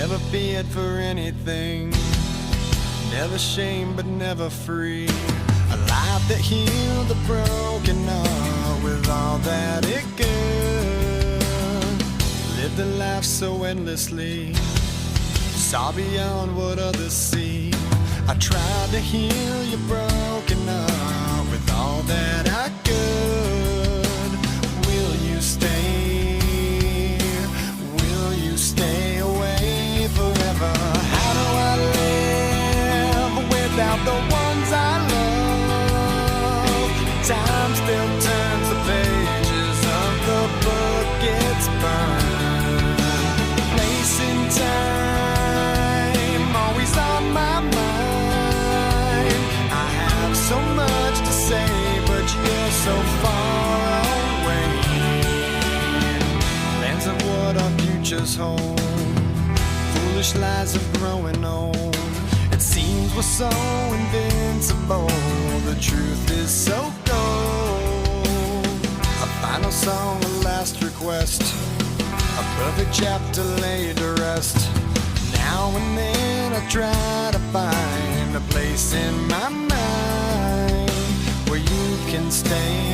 Never feared for anything, never shamed but never free. A life that healed the broken heart with all that it could. Lived a life so endlessly, saw beyond what others see. I tried to heal your broken heart with all that I could. Will you stay? Will you stay away forever? How do I live without the ones I love? Time still turns the pages of the book, it's burned. Place in time, always on my mind. I have so much to say, but you're so far away. Plans of what our futures hold, foolish lies of growing old. It seems we're so invincible, the truth is so cold. A final song, a last request, a perfect chapter laid to rest. Now and then I try to find a place in my mind where you can stay